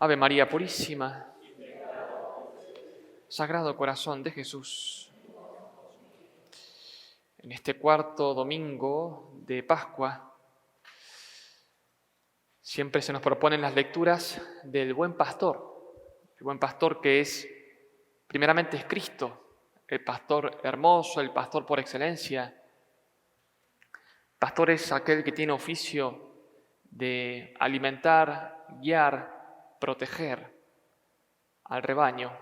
Ave María Purísima, Sagrado Corazón de Jesús. En este cuarto domingo de Pascua, siempre se nos proponen las lecturas del buen pastor. El buen pastor que primeramente es Cristo, el pastor hermoso, el pastor por excelencia. Pastor es aquel que tiene oficio de alimentar, guiar, proteger al rebaño.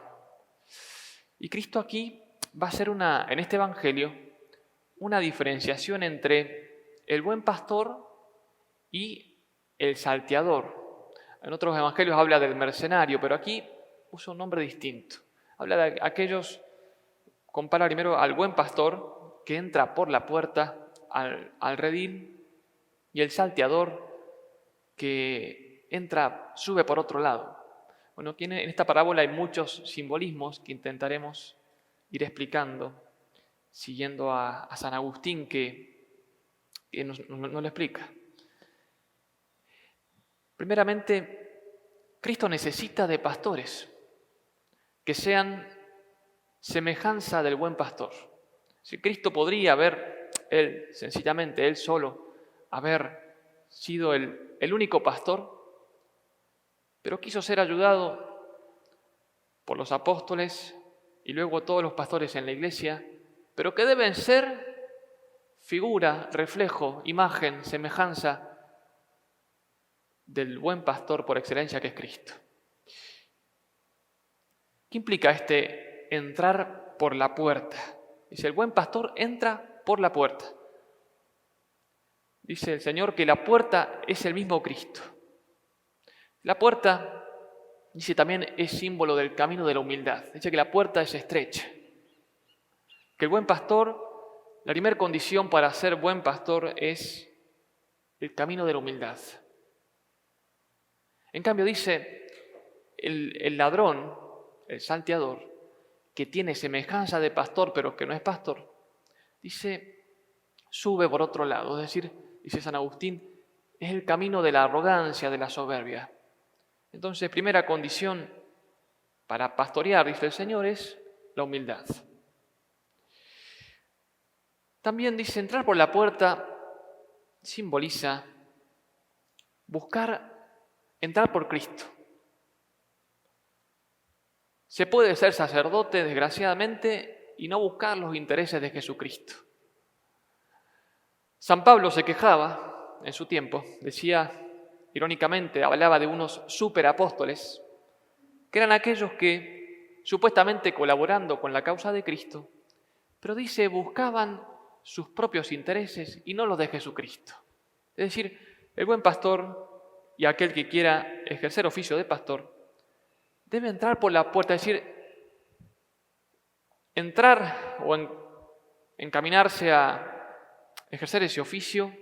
Y Cristo aquí va a hacer en este Evangelio una diferenciación entre el buen pastor y el salteador. En otros evangelios habla del mercenario, pero aquí usa un nombre distinto. Habla de aquellos, compara primero al buen pastor que entra por la puerta al redil y el salteador que sube por otro lado. Bueno, en esta parábola hay muchos simbolismos que intentaremos ir explicando, siguiendo a San Agustín que nos lo explica. Primeramente, Cristo necesita de pastores que sean semejanza del buen pastor. Si Cristo podría sencillamente, él solo, haber sido el único pastor, pero quiso ser ayudado por los apóstoles y luego todos los pastores en la iglesia, pero que deben ser figura, reflejo, imagen, semejanza del buen pastor por excelencia que es Cristo. ¿Qué implica entrar por la puerta? Dice, el buen pastor entra por la puerta. Dice el Señor que la puerta es el mismo Cristo. La puerta, dice también, es símbolo del camino de la humildad. Dice que la puerta es estrecha. Que el buen pastor, la primera condición para ser buen pastor es el camino de la humildad. En cambio dice, el ladrón, el salteador, que tiene semejanza de pastor pero que no es pastor, dice, sube por otro lado. Es decir, dice San Agustín, es el camino de la arrogancia, de la soberbia. Entonces, primera condición para pastorear, dice el Señor, es la humildad. También dice, entrar por la puerta simboliza entrar por Cristo. Se puede ser sacerdote, desgraciadamente, y no buscar los intereses de Jesucristo. San Pablo se quejaba en su tiempo, decía, irónicamente, hablaba de unos superapóstoles, que eran aquellos que, supuestamente colaborando con la causa de Cristo, pero dice, buscaban sus propios intereses y no los de Jesucristo. Es decir, el buen pastor y aquel que quiera ejercer oficio de pastor debe entrar por la puerta, es decir, entrar o encaminarse a ejercer ese oficio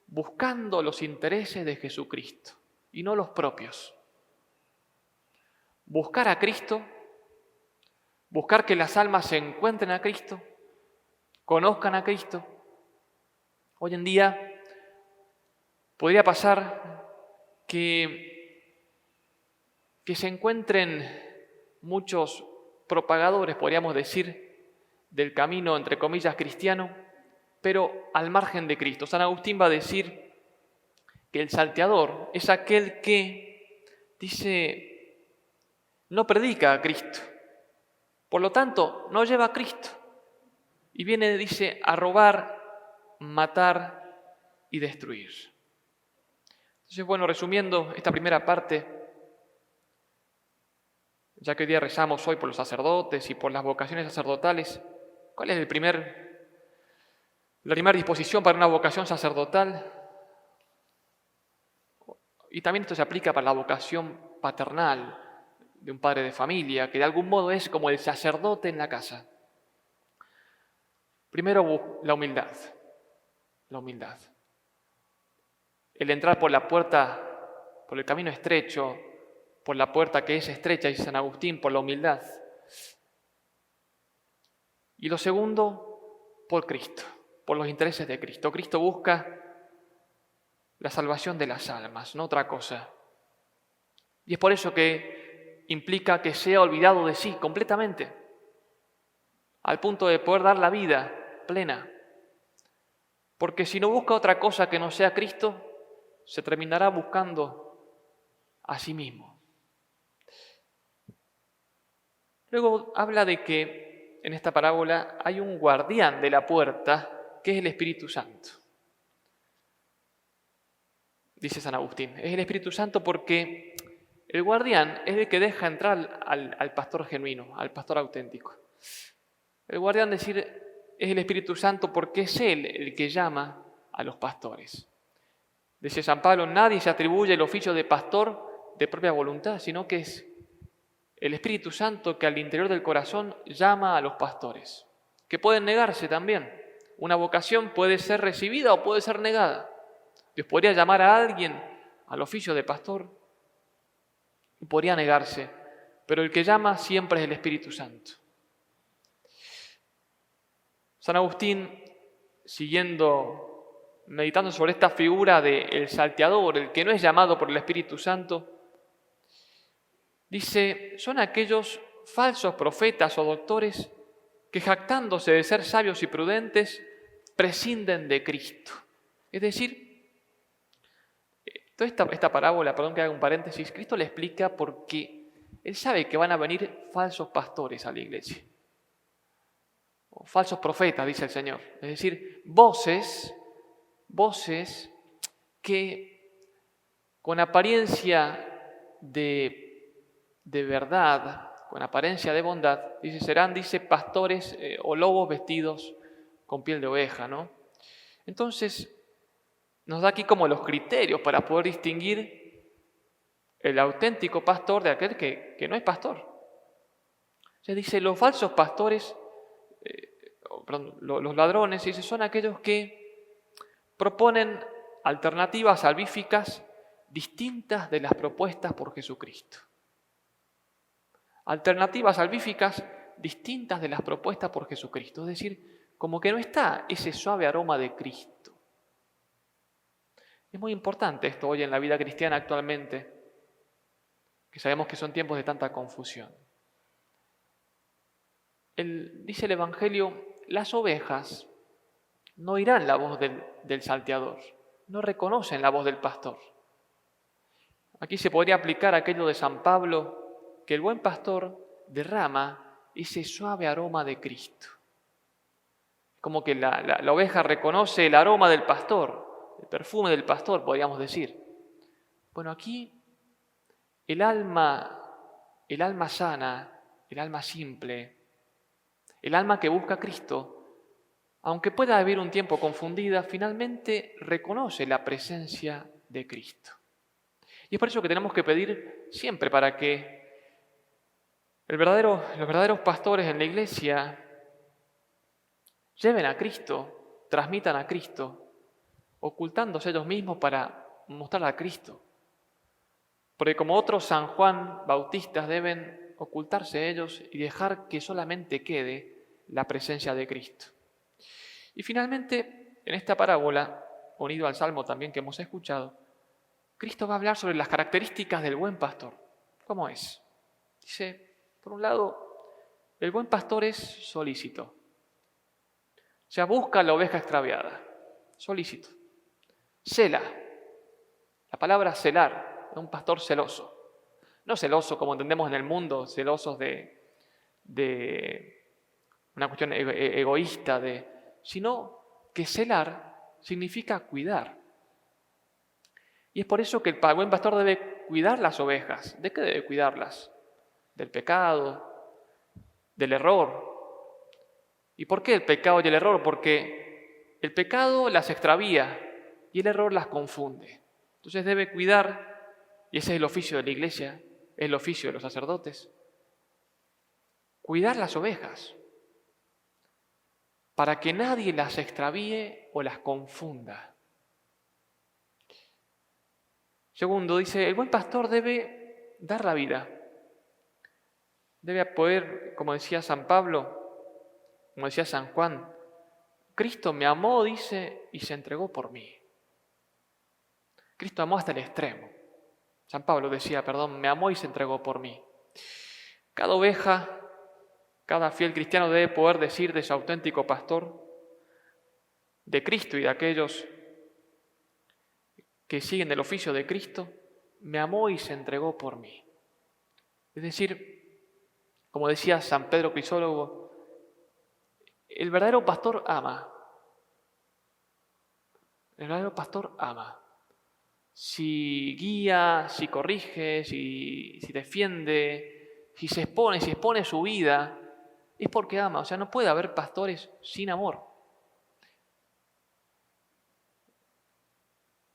buscando los intereses de Jesucristo y no los propios. Buscar a Cristo, buscar que las almas se encuentren a Cristo, conozcan a Cristo. Hoy en día podría pasar que se encuentren muchos propagadores, podríamos decir, del camino, entre comillas, cristiano, pero al margen de Cristo. San Agustín va a decir que el salteador es aquel que, dice, no predica a Cristo, por lo tanto, no lleva a Cristo. Y viene, dice, a robar, matar y destruir. Entonces, bueno, resumiendo esta primera parte, ya que hoy día rezamos hoy por los sacerdotes y por las vocaciones sacerdotales, ¿cuál es la primera disposición para una vocación sacerdotal? Y también esto se aplica para la vocación paternal de un padre de familia, que de algún modo es como el sacerdote en la casa. Primero, la humildad. La humildad. El entrar por la puerta, por el camino estrecho, por la puerta que es estrecha, dice San Agustín, por la humildad. Y lo segundo, por Cristo, por los intereses de Cristo. Cristo busca la salvación de las almas, no otra cosa. Y es por eso que implica que sea olvidado de sí completamente, al punto de poder dar la vida plena. Porque si no busca otra cosa que no sea Cristo, se terminará buscando a sí mismo. Luego habla de que en esta parábola hay un guardián de la puerta, que es el Espíritu Santo. Dice San Agustín, es el Espíritu Santo porque el guardián es el que deja entrar al pastor genuino, al pastor auténtico. El guardián, decir, es el Espíritu Santo porque es Él el que llama a los pastores. Dice San Pablo, nadie se atribuye el oficio de pastor de propia voluntad, sino que es el Espíritu Santo que al interior del corazón llama a los pastores, que pueden negarse también. Una vocación puede ser recibida o puede ser negada. Dios podría llamar a alguien al oficio de pastor y podría negarse, pero el que llama siempre es el Espíritu Santo. San Agustín, meditando sobre esta figura del salteador, el que no es llamado por el Espíritu Santo, dice, son aquellos falsos profetas o doctores que jactándose de ser sabios y prudentes, prescinden de Cristo. Es decir, toda esta parábola, perdón que haga un paréntesis, Cristo le explica porque Él sabe que van a venir falsos pastores a la iglesia. O falsos profetas, dice el Señor. Es decir, voces que con apariencia de verdad, con apariencia de bondad, serán pastores o lobos vestidos con piel de oveja, ¿no? Entonces, nos da aquí como los criterios para poder distinguir el auténtico pastor de aquel que no es pastor. Se dice, los falsos pastores, los ladrones, son aquellos que proponen alternativas salvíficas distintas de las propuestas por Jesucristo. Alternativas salvíficas distintas de las propuestas por Jesucristo. Es decir, como que no está ese suave aroma de Cristo. Es muy importante esto hoy en la vida cristiana actualmente, que sabemos que son tiempos de tanta confusión. Dice el Evangelio, las ovejas no oirán la voz del salteador, no reconocen la voz del pastor. Aquí se podría aplicar aquello de San Pablo, que el buen pastor derrama ese suave aroma de Cristo. Como que la oveja reconoce el aroma del pastor, el perfume del pastor, podríamos decir. Bueno, aquí el alma sana, el alma simple, el alma que busca a Cristo, aunque pueda haber un tiempo confundida, finalmente reconoce la presencia de Cristo. Y es por eso que tenemos que pedir siempre para que los verdaderos pastores en la iglesia lleven a Cristo, transmitan a Cristo, ocultándose ellos mismos para mostrar a Cristo. Porque como otros San Juan Bautistas deben ocultarse ellos y dejar que solamente quede la presencia de Cristo. Y finalmente, en esta parábola, unido al Salmo también que hemos escuchado, Cristo va a hablar sobre las características del buen pastor. ¿Cómo es? Dice, por un lado, el buen pastor es solícito. O sea, busca la oveja extraviada. Solícito. Cela. La palabra celar, es un pastor celoso. No celoso como entendemos en el mundo, celosos de una cuestión egoísta, sino que celar significa cuidar. Y es por eso que el buen pastor debe cuidar las ovejas. ¿De qué debe cuidarlas? Del pecado, del error. ¿Y por qué el pecado y el error? Porque el pecado las extravía y el error las confunde. Entonces debe cuidar, y ese es el oficio de la iglesia, es el oficio de los sacerdotes, cuidar las ovejas para que nadie las extravíe o las confunda. Segundo, dice, el buen pastor debe dar la vida. Debe poder, como decía San Pablo, como decía San Juan, Cristo me amó, dice, y se entregó por mí. Cristo amó hasta el extremo. San Pablo decía, me amó y se entregó por mí. Cada oveja, cada fiel cristiano debe poder decir de su auténtico pastor, de Cristo y de aquellos que siguen el oficio de Cristo, me amó y se entregó por mí. Es decir, como decía San Pedro Crisólogo, el verdadero pastor ama. El verdadero pastor ama. Si guía, si corrige, si defiende, si expone su vida, es porque ama. O sea, no puede haber pastores sin amor.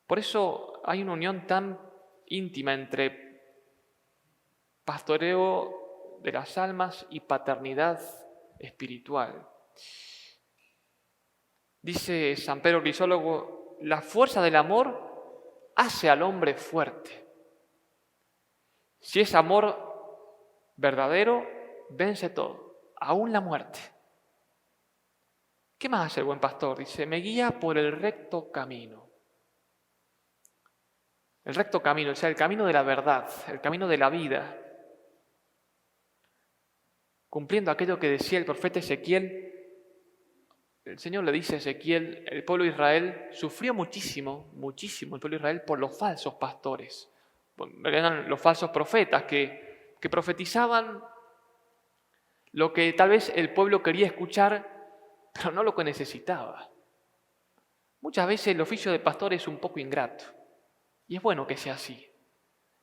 Por eso hay una unión tan íntima entre pastoreo de las almas y paternidad espiritual. Dice San Pedro Crisólogo, la fuerza del amor hace al hombre fuerte. Si es amor verdadero, vence todo, aún la muerte. ¿Qué más hace el buen pastor? Dice, me guía por el recto camino. El recto camino, o sea, el camino de la verdad, el camino de la vida. Cumpliendo aquello que decía el profeta Ezequiel, el Señor le dice a Ezequiel, el pueblo de Israel sufrió muchísimo, el pueblo de Israel por los falsos pastores. Eran los falsos profetas que profetizaban lo que tal vez el pueblo quería escuchar, pero no lo que necesitaba. Muchas veces el oficio de pastor es un poco ingrato, y es bueno que sea así.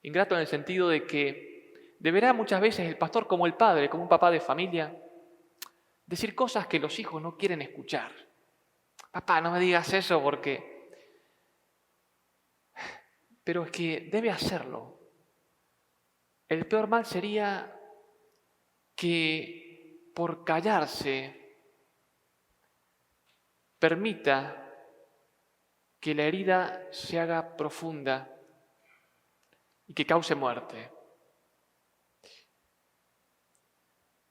Ingrato en el sentido de que deberá muchas veces el pastor, como el padre, como un papá de familia, decir cosas que los hijos no quieren escuchar. Papá, no me digas eso porque... Pero es que debe hacerlo. El peor mal sería que por callarse permita que la herida se haga profunda y que cause muerte.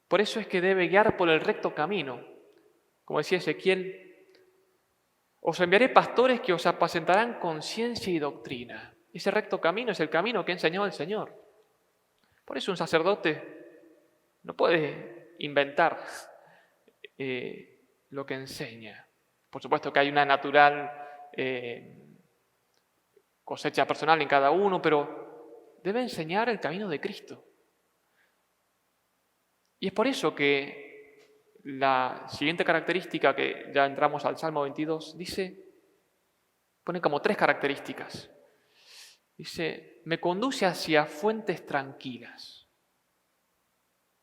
Por eso es que debe guiar por el recto camino. Como decía Ezequiel, os enviaré pastores que os apacentarán con ciencia y doctrina. Ese recto camino es el camino que ha enseñado el Señor. Por eso un sacerdote no puede inventar lo que enseña. Por supuesto que hay una natural cosecha personal en cada uno, pero debe enseñar el camino de Cristo. Y es por eso que la siguiente característica, que ya entramos al Salmo 22, pone como 3 características. Dice, me conduce hacia fuentes tranquilas,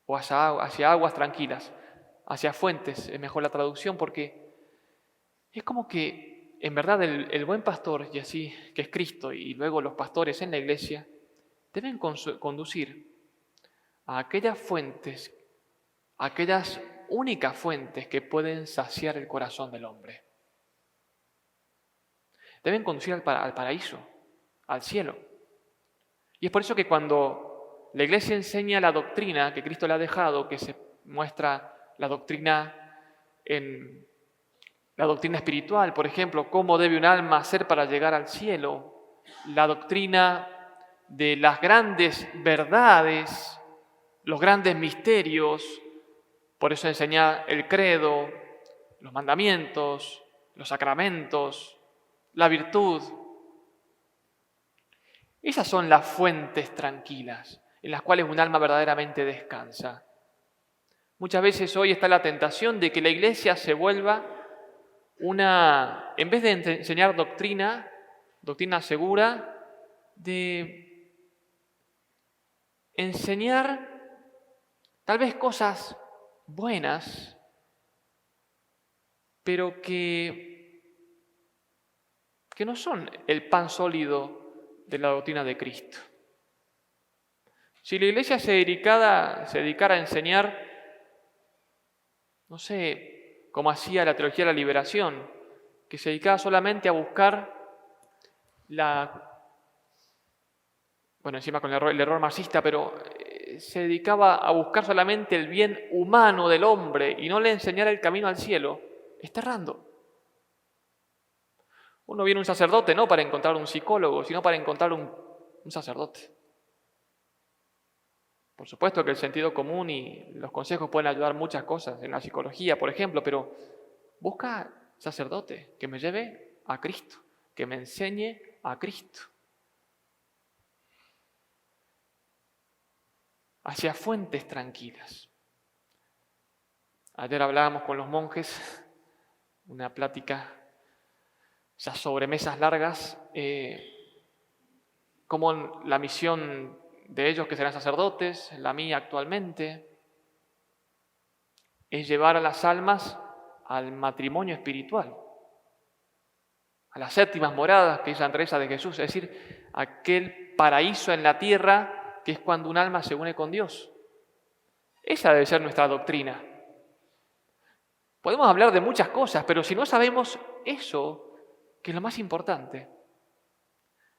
o hacia aguas tranquilas, hacia fuentes, es mejor la traducción, porque es como que en verdad el buen pastor, y así que es Cristo, y luego los pastores en la iglesia, deben conducir a aquellas fuentes, aquellas únicas fuentes que pueden saciar el corazón del hombre. Deben conducir al paraíso, al cielo. Y es por eso que cuando la iglesia enseña la doctrina que Cristo le ha dejado, que se muestra la doctrina espiritual, por ejemplo, cómo debe un alma hacer para llegar al cielo, la doctrina de las grandes verdades, los grandes misterios. Por eso enseña el credo, los mandamientos, los sacramentos, la virtud. Esas son las fuentes tranquilas en las cuales un alma verdaderamente descansa. Muchas veces hoy está la tentación de que la iglesia se vuelva en vez de enseñar doctrina segura, de enseñar tal vez cosas buenas, pero que no son el pan sólido de la doctrina de Cristo. Si la iglesia se dedicara a enseñar, no sé, como hacía la teología de la liberación, que se dedicaba solamente a buscar encima con el error marxista, pero se dedicaba a buscar solamente el bien humano del hombre y no le enseñara el camino al cielo, está errando. Uno viene un sacerdote no para encontrar un psicólogo, sino para encontrar un un sacerdote. Por supuesto que el sentido común y los consejos pueden ayudar muchas cosas, en la psicología, por ejemplo, pero busca sacerdote que me lleve a Cristo, que me enseñe a Cristo. Hacia fuentes tranquilas. Ayer hablábamos con los monjes, una plática, esas sobremesas largas, como la misión de ellos que serán sacerdotes, la mía actualmente, es llevar a las almas al matrimonio espiritual, a las séptimas moradas que es Santa Teresa de Jesús, es decir, aquel paraíso en la tierra que es cuando un alma se une con Dios. Esa debe ser nuestra doctrina. Podemos hablar de muchas cosas, pero si no sabemos eso, que es lo más importante,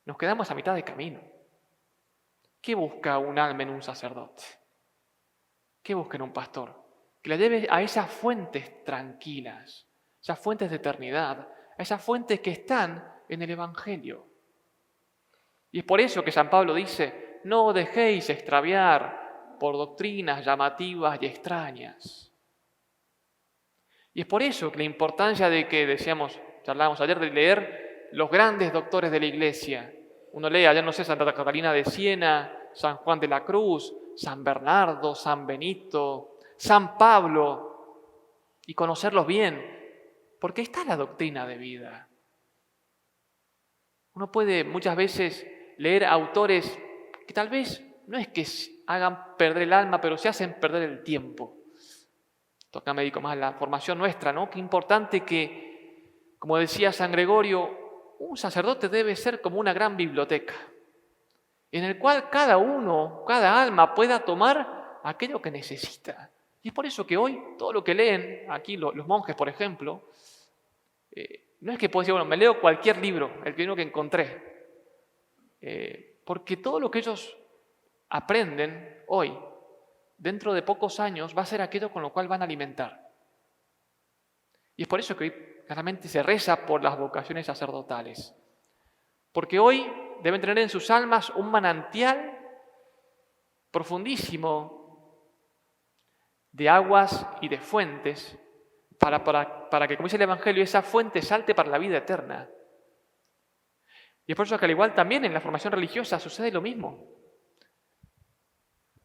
nos quedamos a mitad de camino. ¿Qué busca un alma en un sacerdote? ¿Qué busca en un pastor? Que la lleve a esas fuentes tranquilas, esas fuentes de eternidad, a esas fuentes que están en el Evangelio. Y es por eso que San Pablo dice, no dejéis extraviar por doctrinas llamativas y extrañas. Y es por eso que la importancia de que charlábamos ayer, de leer los grandes doctores de la Iglesia. Uno lee, ayer no sé, Santa Catalina de Siena, San Juan de la Cruz, San Bernardo, San Benito, San Pablo, y conocerlos bien, porque está la doctrina de vida. Uno puede muchas veces leer autores que tal vez no es que hagan perder el alma, pero se hacen perder el tiempo. Toca médico más la formación nuestra, ¿no? Qué importante que, como decía San Gregorio, un sacerdote debe ser como una gran biblioteca, en el cual cada uno, cada alma pueda tomar aquello que necesita. Y es por eso que hoy todo lo que leen aquí los monjes, por ejemplo, no es que puedo decir, bueno, me leo cualquier libro, el primero que encontré, porque todo lo que ellos aprenden hoy, dentro de pocos años, va a ser aquello con lo cual van a alimentar. Y es por eso que hoy claramente se reza por las vocaciones sacerdotales. Porque hoy deben tener en sus almas un manantial profundísimo de aguas y de fuentes para que, como dice el Evangelio, esa fuente salte para la vida eterna. Y es por eso que al igual también en la formación religiosa sucede lo mismo.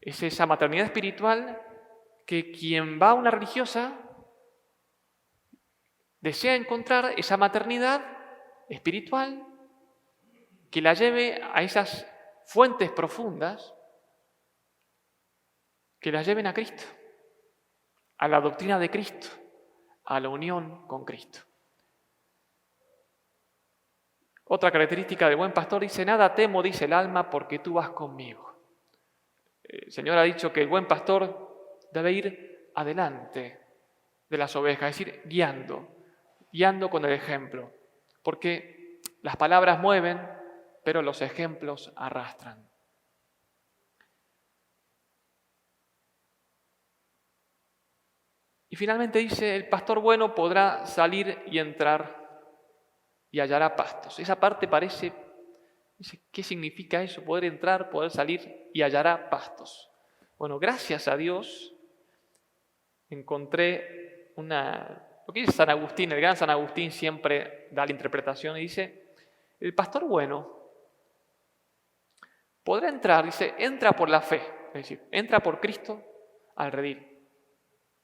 Es esa maternidad espiritual que quien va a una religiosa desea encontrar esa maternidad espiritual que la lleve a esas fuentes profundas que la lleven a Cristo, a la doctrina de Cristo, a la unión con Cristo. Otra característica del buen pastor dice, nada temo, dice el alma, porque tú vas conmigo. El Señor ha dicho que el buen pastor debe ir adelante de las ovejas, es decir, guiando con el ejemplo, porque las palabras mueven, pero los ejemplos arrastran. Y finalmente dice, el pastor bueno podrá salir y entrar y hallará pastos. Esa parte parece, ¿qué significa eso? Poder entrar, poder salir y hallará pastos. Bueno, gracias a Dios encontré lo que dice San Agustín, el gran San Agustín siempre da la interpretación y dice, el pastor bueno podrá entrar, dice, entra por la fe, es decir, entra por Cristo al redil,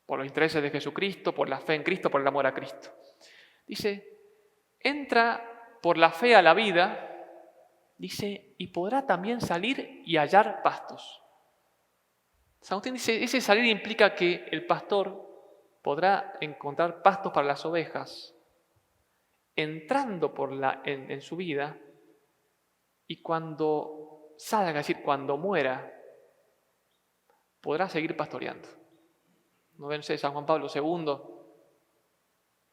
por los intereses de Jesucristo, por la fe en Cristo, por el amor a Cristo. Dice, entra por la fe a la vida, dice, y podrá también salir y hallar pastos. San Agustín dice, ese salir implica que el pastor podrá encontrar pastos para las ovejas, entrando en su vida, y cuando salga, es decir, cuando muera, podrá seguir pastoreando. ¿No ven San Juan Pablo II?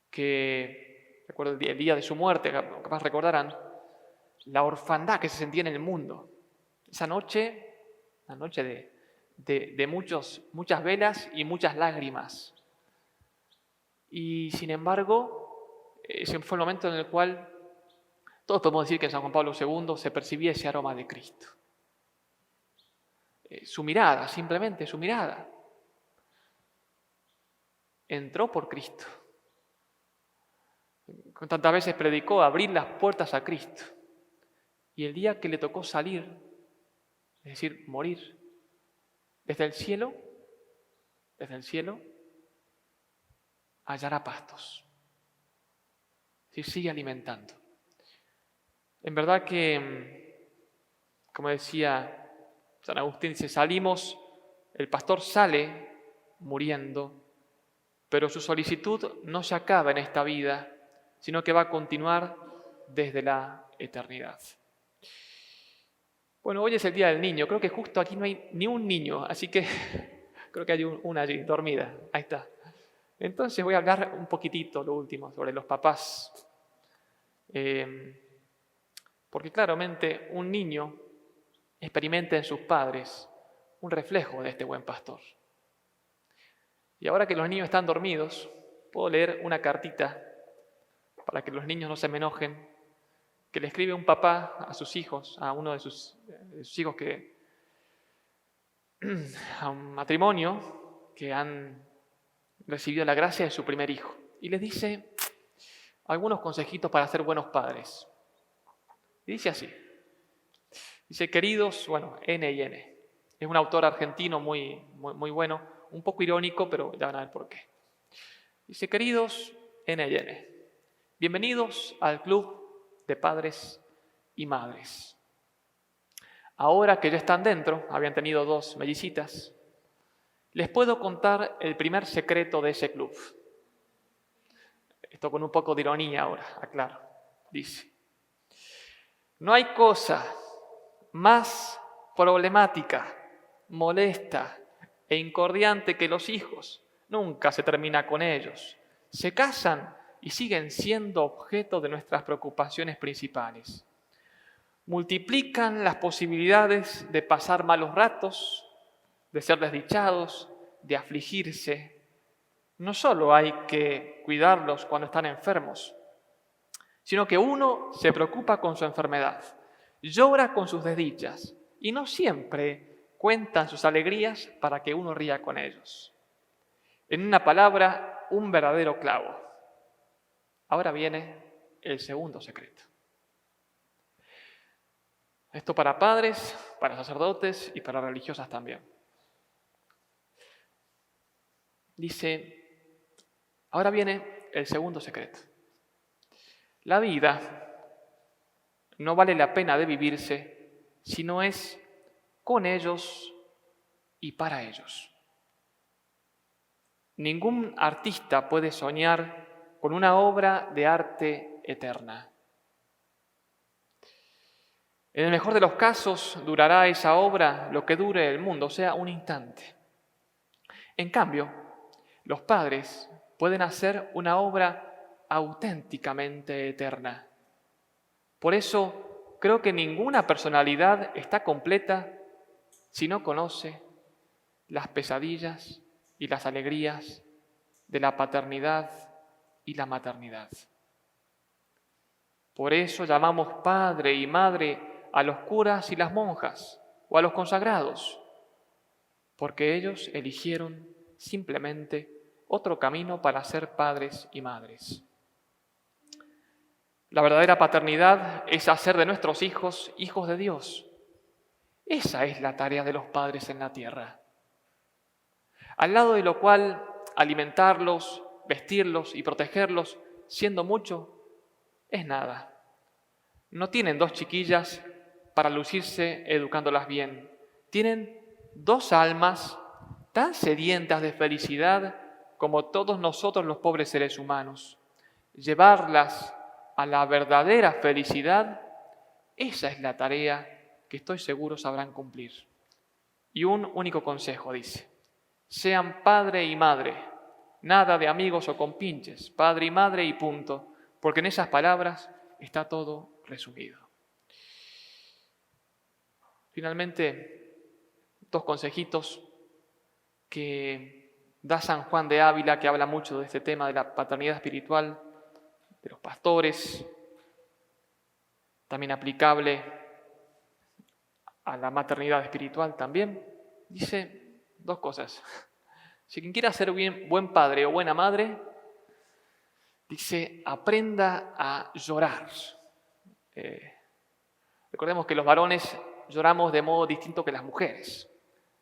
Que, recuerdo el día de su muerte, capaz recordarán, la orfandad que se sentía en el mundo. Esa noche, la noche de muchas velas y muchas lágrimas. Y sin embargo, ese fue el momento en el cual Todos podemos decir que en San Juan Pablo II se percibía ese aroma de Cristo. Su mirada, simplemente su mirada, entró por Cristo. Tantas veces predicó abrir las puertas a Cristo. Y el día que le tocó salir, es decir, morir, desde el cielo, hallará pastos. Es decir, sigue alimentando. En verdad que, como decía San Agustín, dice, el pastor sale muriendo, pero su solicitud no se acaba en esta vida, sino que va a continuar desde la eternidad. Bueno, hoy es el Día del Niño. Creo que justo aquí no hay ni un niño, así que creo que hay una allí, dormida. Ahí está. Entonces voy a hablar un poquitito, lo último, sobre los papás. Porque claramente un niño experimenta en sus padres un reflejo de este buen pastor. Y ahora que los niños están dormidos, puedo leer una cartita para que los niños no se me enojen, que le escribe un papá a sus hijos, a uno de sus hijos a un matrimonio que han recibido la gracia de su primer hijo. Y les dice algunos consejitos para ser buenos padres. Y dice así. Dice, queridos, N y N. Es un autor argentino muy bueno, un poco irónico, pero ya van a ver por qué. Dice, queridos N y N, bienvenidos al club de padres y madres. Ahora que ya están dentro, habían tenido 2 mellicitas, les puedo contar el primer secreto de ese club. Esto con un poco de ironía ahora, aclaro. Dice, no hay cosa más problemática, molesta e incordiante que los hijos. Nunca se termina con ellos. Se casan y siguen siendo objeto de nuestras preocupaciones principales. Multiplican las posibilidades de pasar malos ratos, de ser desdichados, de afligirse. No solo hay que cuidarlos cuando están enfermos, sino que uno se preocupa con su enfermedad, llora con sus desdichas y no siempre cuentan sus alegrías para que uno ría con ellos. En una palabra, un verdadero clavo. Ahora viene el segundo secreto. Esto para padres, para sacerdotes y para religiosas también. Dice, ahora viene el segundo secreto. La vida no vale la pena de vivirse si no es con ellos y para ellos. Ningún artista puede soñar con una obra de arte eterna. En el mejor de los casos, durará esa obra lo que dure el mundo, o sea, un instante. En cambio, los padres pueden hacer una obra auténticamente eterna. Por eso, creo que ninguna personalidad está completa si no conoce las pesadillas y las alegrías de la paternidad y la maternidad. Por eso llamamos padre y madre a los curas y las monjas o a los consagrados, porque ellos eligieron simplemente otro camino para ser padres y madres. La verdadera paternidad es hacer de nuestros hijos hijos de Dios. Esa es la tarea de los padres en la tierra. Al lado de lo cual alimentarlos, vestirlos y protegerlos, siendo mucho, es nada. No tienen 2 chiquillas para lucirse educándolas bien. Tienen 2 almas tan sedientas de felicidad como todos nosotros los pobres seres humanos. Llevarlas a la verdadera felicidad, esa es la tarea que estoy seguro sabrán cumplir. Y un único consejo dice, sean padre y madre, nada de amigos o compinches, padre y madre y punto, porque en esas palabras está todo resumido. Finalmente, 2 consejitos que da San Juan de Ávila, que habla mucho de este tema de la paternidad espiritual, de los pastores. también aplicable a la maternidad espiritual también, dice dos cosas. Si quien quiera ser buen padre o buena madre, dice, aprenda a llorar. Recordemos que los varones lloramos de modo distinto que las mujeres.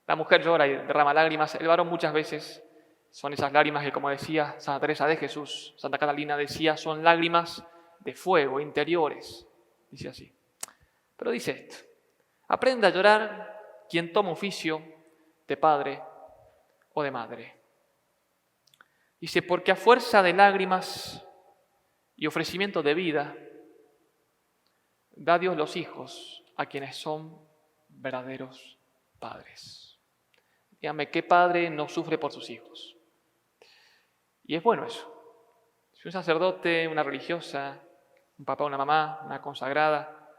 La mujer llora y derrama lágrimas, el varón muchas veces son esas lágrimas que, como decía Santa Teresa de Jesús, Santa Catalina decía, son lágrimas de fuego, interiores, dice así. Pero dice esto, aprenda a llorar quien toma oficio de padre o de madre. Dice, porque a fuerza de lágrimas y ofrecimiento de vida, da Dios los hijos a quienes son verdaderos padres. Dígame, ¿qué padre no sufre por sus hijos? Y es bueno eso. Si un sacerdote, una religiosa, un papá, una mamá, una consagrada,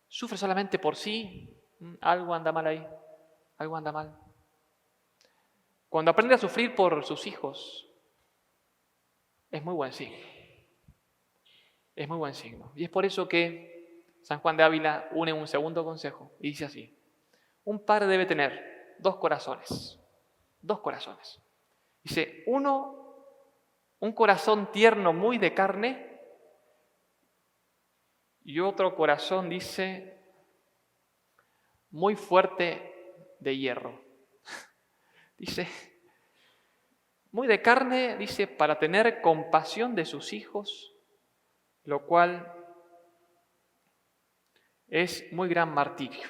sufre solamente por sí, algo anda mal ahí, algo anda mal. Cuando aprende a sufrir por sus hijos, es muy buen signo. Es muy buen signo. Y es por eso que San Juan de Ávila une un segundo consejo y dice así, un padre debe tener dos corazones. Dice, uno, un corazón tierno muy de carne y otro corazón, dice, muy fuerte de hierro. Dice, muy de carne, dice, para tener compasión de sus hijos, lo cual es muy gran martirio.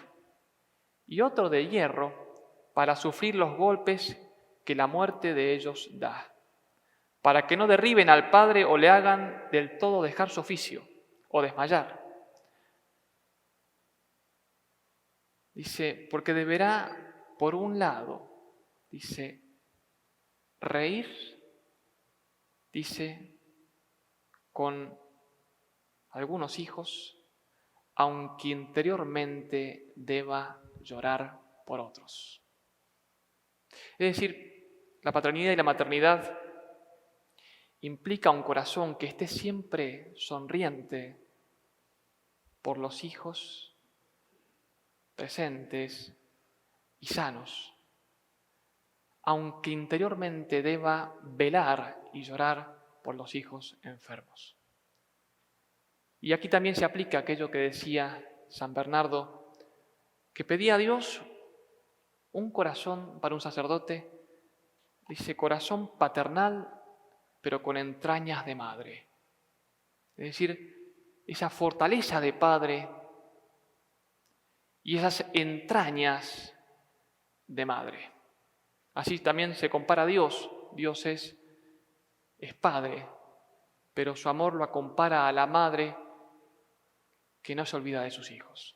Y otro de hierro, para sufrir los golpes que la muerte de ellos da, para que no derriben al padre o le hagan del todo dejar su oficio o desmayar. Dice, porque deberá, por un lado, dice, reír, dice, con algunos hijos, aunque interiormente deba llorar por otros. Es decir, la paternidad y la maternidad implica un corazón que esté siempre sonriente por los hijos presentes y sanos, aunque interiormente deba velar y llorar por los hijos enfermos. Y aquí también se aplica aquello que decía San Bernardo, que pedía a Dios un corazón para un sacerdote, dice corazón paternal, pero con entrañas de madre. Es decir, esa fortaleza de padre y esas entrañas de madre. Así también se compara a Dios. Dios es padre, pero su amor lo compara a la madre que no se olvida de sus hijos.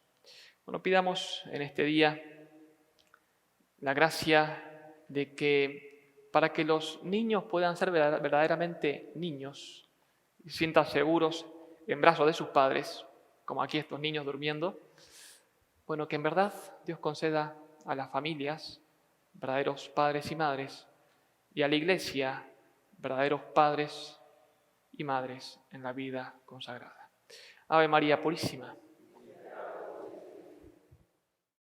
Bueno, pidamos en este día la gracia de que para que los niños puedan ser verdaderamente niños y se sientan seguros en brazos de sus padres, como aquí estos niños durmiendo, bueno, que en verdad Dios conceda a las familias verdaderos padres y madres y a la Iglesia verdaderos padres y madres en la vida consagrada. Ave María Purísima.